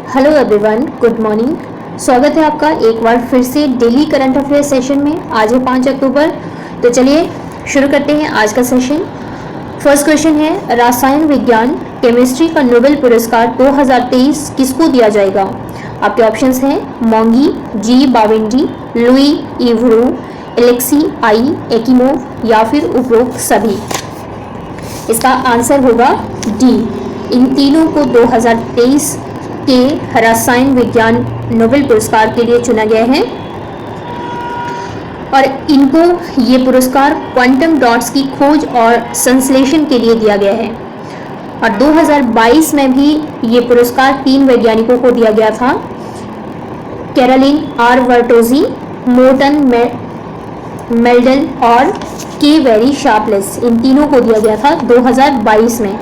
Hello everyone, good morning. स्वागत है आपका एक बार फिर से डेली करंट अफेयर सेशन में। आज है 5 अक्टूबर। तो चलिए शुरू करते हैं आज का सेशन। फर्स्ट क्वेश्चन है, रसायन विज्ञान केमिस्ट्री का नोबेल पुरस्कार 2023 किसको दिया जाएगा? आपके ऑप्शंस हैं मोंगी, जी बावेंडी, लुई इवरू, एलेक्सी आई एकिमोव या फिर उपरोक्त सभी। इसका आंसर होगा डी। इन तीनों को 2023 के रसायन विज्ञान नोबेल पुरस्कार के लिए चुना गया है और इनको ये पुरस्कार क्वांटम डॉट्स की खोज और संश्लेषण के लिए दिया गया है। और 2022 में भी ये पुरस्कार 3 वैज्ञानिकों को दिया गया था, कैरोलिन आर वर्टोजी, मोर्टन मेल्डन और के वेरी शार्पलेस। इन तीनों को दिया गया था 2022 में।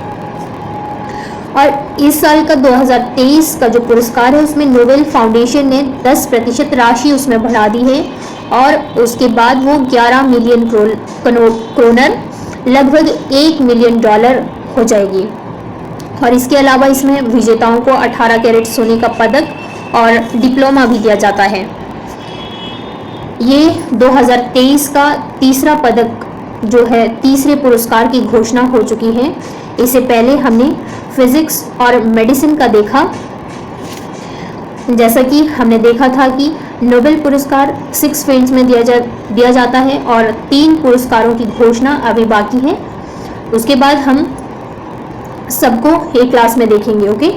और इस साल का 2023 का जो पुरस्कार है उसमें नोबेल फाउंडेशन ने 10% राशि उसमें बढ़ा दी है और उसके बाद वो 11 मिलियन क्रोनर लगभग $1 मिलियन हो जाएगी। और इसके अलावा इसमें विजेताओं को 18 कैरेट सोने का पदक और डिप्लोमा भी दिया जाता है। ये 2023 का तीसरा पदक जो है, तीसरे पुरस्कार की घोषणा हो चुकी है। इससे पहले हमने फिजिक्स और मेडिसिन का देखा। जैसा कि हमने देखा था कि नोबेल पुरस्कार 6 फील्ड्स में दिया जाता है और 3 पुरस्कारों की घोषणा अभी बाकी है। उसके बाद हम सबको एक क्लास में देखेंगे। ओके,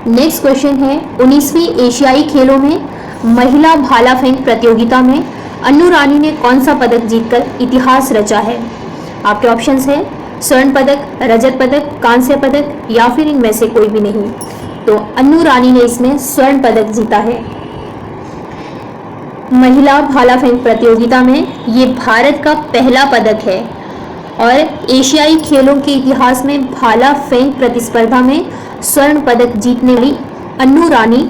नेक्स्ट क्वेश्चन है, 19वीं एशियाई खेलों में महिला भाला फेंक प्रतियोगिता में अन्नू रानी ने कौन सा पदक जीतकर इतिहास रचा है? आपके ऑप्शंस हैं स्वर्ण पदक, रजत पदक, कांस्य पदक या फिर इनमें से कोई भी नहीं। तो अन्नू रानी ने इसमें स्वर्ण पदक जीता है। महिला भाला फेंक प्रतियोगिता में ये भारत का पहला पदक है और एशियाई खेलों के इतिहास में भाला फेंक प्रतिस्पर्धा में स्वर्ण पदक जीतने वाली अन्नू रानी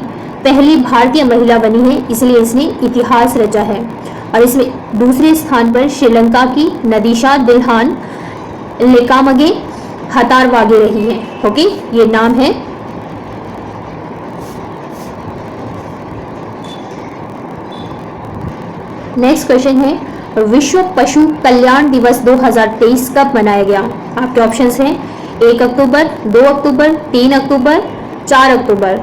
पहली भारतीय महिला बनी है, इसलिए इसने इतिहास रचा है। और इसमें दूसरे स्थान पर श्रीलंका की नदीशा दिल्हान लेकामगे हतारवागे रही है। ओके, ये नाम है। नेक्स्ट क्वेश्चन है, विश्व पशु कल्याण दिवस 2023 कब मनाया गया? आपके ऑप्शंस हैं 1 अक्टूबर, 2 अक्टूबर, 3 अक्टूबर, 4 अक्टूबर।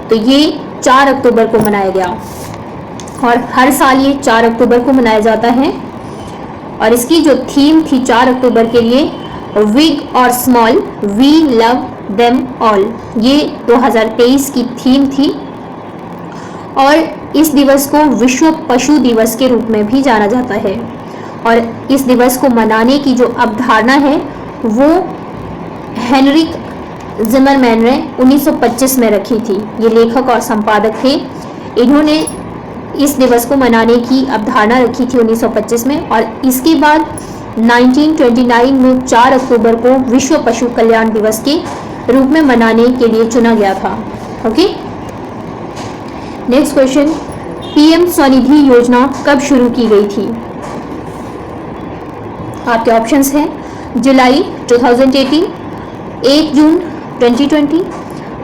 तो ये 4 अक्टूबर को मनाया गया और हर साल ये 4 अक्टूबर को मनाया जाता है। और इसकी जो थीम थी 4 अक्टूबर के लिए, बिग और small we love them all, ये 2023 की थीम थी। और इस दिवस को विश्व पशु दिवस के रूप में भी जाना जाता है। और इस दिवस को मनाने की जो अवधारणा है वो हेनरिक जिमरमैन ने 1925 में रखी थी। ये लेखक और संपादक थे। इन्होंने इस दिवस को मनाने की अवधारणा रखी थी 1925 में और इसके बाद 1929 में 4 अक्टूबर को विश्व पशु कल्याण दिवस के रूप में मनाने के लिए चुना गया था। Okay, next question, PM Svanidhi योजना कब शुरू की गई थी? आपके ऑप्शंस हैं जुलाई 2018, 1 जून 2020,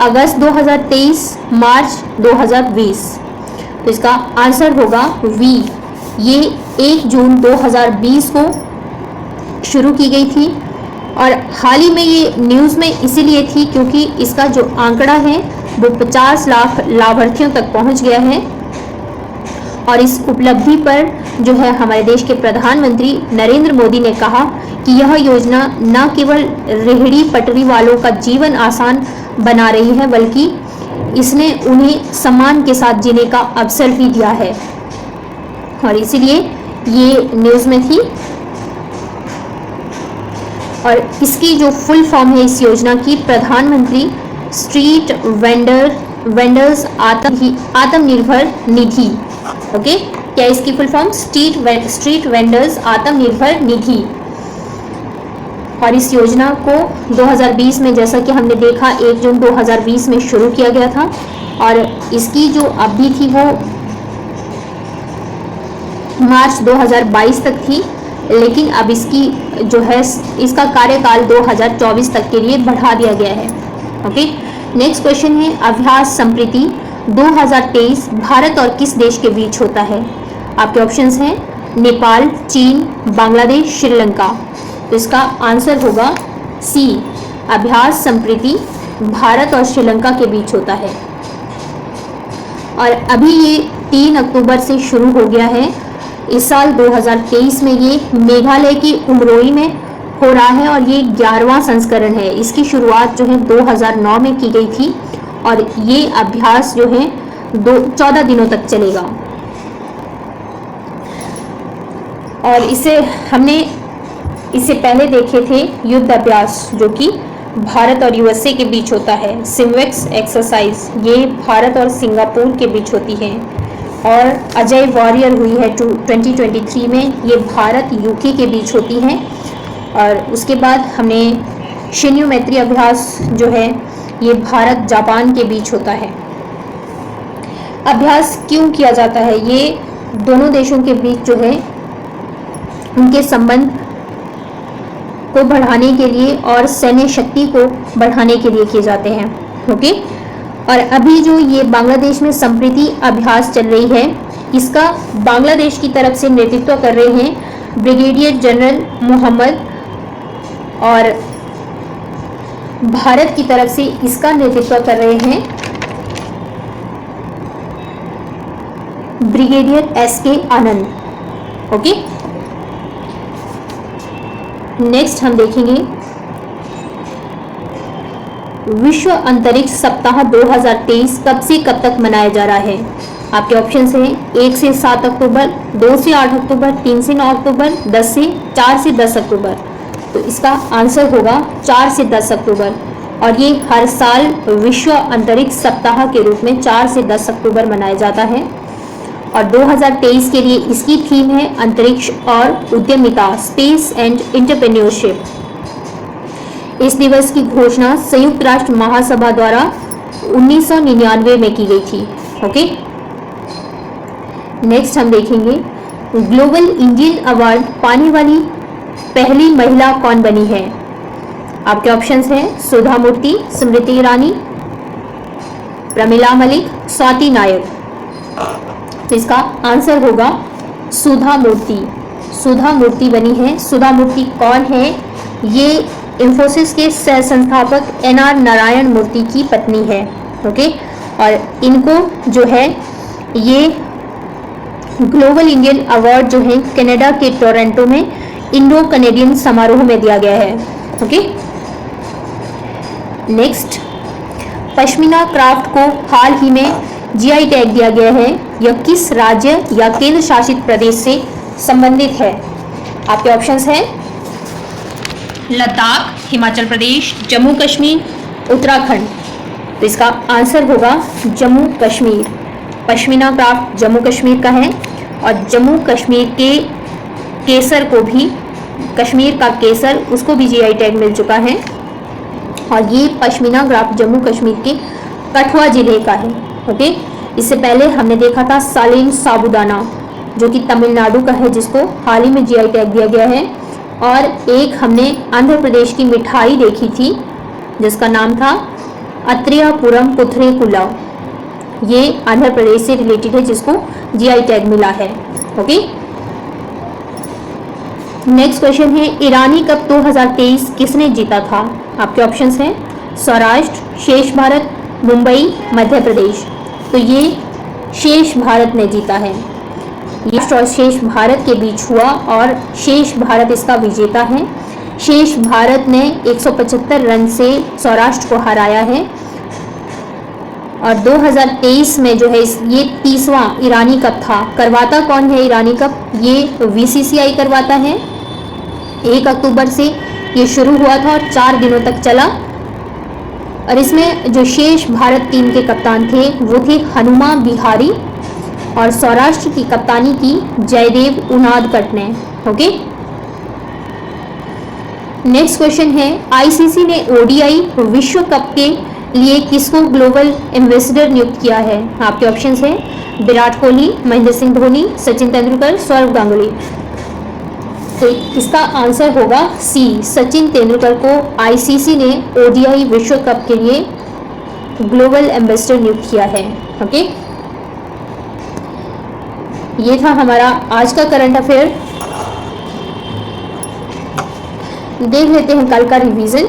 अगस्त 2023, मार्च 2020। तो इसका आंसर होगा वी। ये 1 जून 2020 को शुरू की गई थी और हाल ही में ये न्यूज़ में इसीलिए थी क्योंकि इसका जो आंकड़ा है वो 50 लाख लाभार्थियों तक पहुंच गया है। और इस उपलब्धि पर जो है हमारे देश के प्रधानमंत्री नरेंद्र मोदी ने कहा कि यह योजना न केवल रेहड़ी पटरी वालों का जीवन आसान बना रही है बल्कि इसने उन्हें सम्मान के साथ जीने का अवसर भी दिया है और इसीलिए ये न्यूज़ में थी। और इसकी जो फुल फॉर्म है इस योजना की, प्रधानमंत्री street vendors Atmanirbhar Nidhi. Okay, क्या इसकी full form? Street vendors Atmanirbhar Nidhi. और इस योजना को 2020 में, जैसा कि हमने देखा, 1 जून 2020 में शुरू किया गया था और इसकी जो अवधि थी वो मार्च 2022 तक थी, लेकिन अब इसकी जो है इसका कार्यकाल 2024 तक के लिए बढ़ा दिया गया है। ओके, नेक्स्ट क्वेश्चन है अभ्यास संप्रीति 2023 भारत और किस देश के बीच होता है? आपके ऑप्शंस हैं नेपाल, चीन, बांग्लादेश, श्रीलंका। तो इसका आंसर होगा सी, अभ्यास संप्रीति भारत और श्रीलंका के बीच होता है। और अभी ये 3 अक्टूबर से शुरू हो गया है। इस साल 2023 में ये मेघालय की उमरोई में हो रहा है और ये 11वां संस्करण है। इसकी शुरुआत जो है 2009 में की गई थी और ये अभ्यास जो है 14 दिनों तक चलेगा। और हमने इससे पहले देखे थे युद्ध अभ्यास जो कि भारत और यूएसए के बीच होता है। सिमवेक्स एक्सरसाइज ये भारत और सिंगापुर के बीच होती है। और अजय वॉरियर हुई है 2023 में, ये भारत यूके के बीच होती हैं। और उसके बाद हमने शिन्यू मैत्री अभ्यास जो है ये भारत जापान के बीच होता है। अभ्यास क्यों किया जाता है? ये दोनों देशों के बीच जो है उनके संबंध को बढ़ाने के लिए और सैन्य शक्ति को बढ़ाने के लिए किए जाते हैं। ओके। और अभी जो ये बांग्लादेश में संप्रीति अभ्यास चल रही है, इसका बांग्लादेश की तरफ से नेतृत्व कर रहे हैं ब्रिगेडियर जनरल मोहम्मद, और भारत की तरफ से इसका नेतृत्व कर रहे हैं ब्रिगेडियर एसके आनंद। ओके। नेक्स्ट हम देखेंगे विश्व अंतरिक्ष सप्ताह 2023 कब से कब तक मनाया जा रहा है? आपके ऑप्शंस हैं 1 से 7 अक्टूबर, 2 से 8 अक्टूबर, 3 से 9 अक्टूबर, 4 से 10 अक्टूबर। तो इसका आंसर होगा 4 से 10 अक्टूबर। और ये हर साल विश्व अंतरिक्ष सप्ताह के रूप में 4 से 10 अक्टूबर मनाया जाता है। और 2023 के लिए इसकी थीम है अंतरिक्ष और उद्यमिता, स्पेस एंड एंटरप्रेन्योरशिप। इस दिवस की घोषणा संयुक्त राष्ट्र महासभा द्वारा 1999 में की गई थी। ओके। नेक्स्ट हम देखेंगे ग्लोबल इंडियन अवार्ड पाने वाली पहली महिला कौन बनी है? आपके ऑप्शंस हैं सुधा मूर्ति, स्मृति ईरानी, प्रमिला मलिक, स्वाति नायक। तो इसका आंसर होगा सुधा मूर्ति। सुधा मूर्ति बनी है। सुधा मूर्ति कौन है? ये इंफोसिस के सह संस्थापक NR नारायण मूर्ति की पत्नी है। ओके। और इनको जो है ये ग्लोबल इंडियन अवार्ड जो है कनाडा के टोरंटो में इंडो कनेडियन समारोह में दिया गया है। ओके। नेक्स्ट, पश्मीना क्राफ्ट को हाल ही में GI टैग दिया गया है। यह किस राज्य या केंद्र शासित प्रदेश से संबंधित है? आपके ऑप्शंस हैं लद्दाख, हिमाचल प्रदेश, जम्मू कश्मीर, उत्तराखंड। तो इसका आंसर होगा जम्मू कश्मीर। पश्मीना क्राफ्ट जम्मू कश्मीर का है और जम्मू कश्मीर के केसर को भी, कश्मीर का केसर, उसको भी GI टैग मिल चुका है। और ये पश्मीना क्राफ्ट जम्मू कश्मीर के कठुआ जिले का है। ओके। इससे पहले हमने देखा था सालीन साबूदाना जो कि तमिलनाडु का है, जिसको हाल ही में GI टैग दिया गया है। और एक हमने आंध्र प्रदेश की मिठाई देखी थी जिसका नाम था अत्रियापुरम पुथरेकुला। ये आंध्र प्रदेश से रिलेटेड है जिसको GI टैग मिला है। ओके। नेक्स्ट क्वेश्चन है ईरानी कप 2023 किसने जीता था? आपके ऑप्शंस हैं सौराष्ट्र, शेष भारत, मुंबई, मध्य प्रदेश। तो ये शेष भारत ने जीता है। ये और शेष भारत के बीच हुआ और शेष भारत इसका विजेता है। शेष भारत ने 175 रन से सौराष्ट्र को हराया है। और 2023 में जो है ये 30वां ईरानी कप था। करवाता कौन है ईरानी कप? ये VCCI करवाता है। 1 अक्टूबर से ये शुरू हुआ था और 4 दिनों तक चला। और इसमें जो शेष भारत टीम के कप्तान थे वो थे हनुमा विहारी और सौराष्ट्र की कप्तानी की जयदेव उनादकट ने। ओके। नेक्स्ट क्वेश्चन है ICC ने ODI विश्व कप के लिए किसको ग्लोबल एम्बेसडर नियुक्त किया है? आपके ऑप्शंस हैं विराट कोहली, महेंद्र सिंह धोनी, सचिन तेंदुलकर, सौरव गांगुली। तो इसका आंसर होगा C, सचिन तेंदुलकर को ICC ने ODI विश्व कप के लिए ग्लोबल एम्बेसडर नियुक्त किया है। ओके, ये था हमारा आज का करंट अफेयर। देख लेते हैं कल का रिवीजन।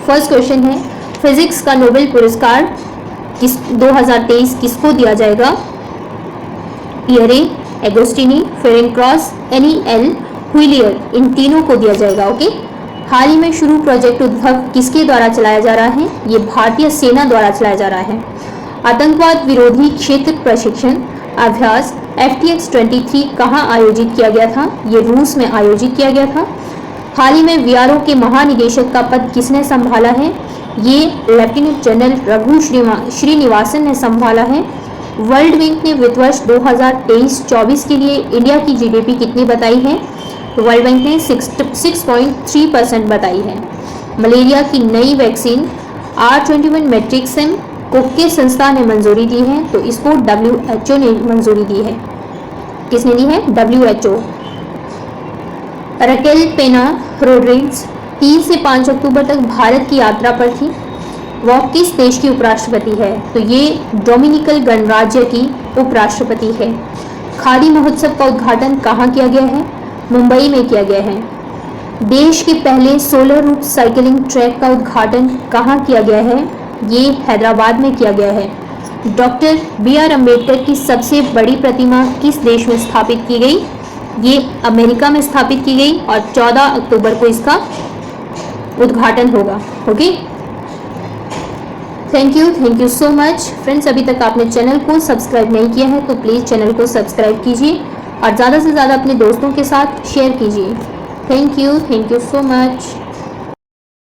फर्स्ट क्वेश्चन है, फिजिक्स का नोबेल पुरस्कार 2023 किसको दिया जाएगा? पियरे, एगोस्टिनी, फेरेनक्रॉस, एल हुइलियर, इन तीनों को दिया जाएगा। ओके, हाल ही में शुरू प्रोजेक्ट उद्भव किसके द्वारा चलाया जा रहा है? ये भारतीय सेना द्वारा चलाया जा रहा है। आतंकवाद विरोधी क्षेत्र प्रशिक्षण अभ्यास FTX 23 कहाँ आयोजित किया गया था? ये रूस में आयोजित किया गया था। हाल ही में VRO के महानिदेशक का पद किसने संभाला है? ये लेफ्टिनेंट जनरल रघु श्रीनिवासन ने संभाला है। वर्ल्ड बैंक ने वित्त वर्ष 2023-24 के लिए इंडिया की GDP कितनी बताई है? वर्ल्ड बैंक ने 6.3% बताई है। मलेरिया की नई वैक्सीन R21 मैट्रिक्सिम को किस संस्था ने मंजूरी दी है? तो इसको WHO ने मंजूरी दी है। किसने दी है? WHO। रकेल पेना रोड्रिग्स 3 से 5 अक्टूबर तक भारत की यात्रा पर थी। वह किस देश की उपराष्ट्रपति है? तो ये डोमिनिकन गणराज्य की उपराष्ट्रपति है। खादी महोत्सव का उद्घाटन कहाँ किया गया है? मुंबई में किया गया है। देश के पहले सोलर रूफ साइकिलिंग ट्रैक का उद्घाटन कहाँ किया गया है? ये हैदराबाद में किया गया है। डॉक्टर BR अम्बेडकर की सबसे बड़ी प्रतिमा किस देश में स्थापित की गई? ये अमेरिका में स्थापित की गई और 14 अक्टूबर को इसका उद्घाटन होगा। Okay, thank you so much friends. अभी तक आपने चैनल को सब्सक्राइब नहीं किया है तो प्लीज़ चैनल को सब्सक्राइब कीजिए और ज़्यादा से ज़्यादा अपने दोस्तों के साथ शेयर कीजिए। Thank you so much.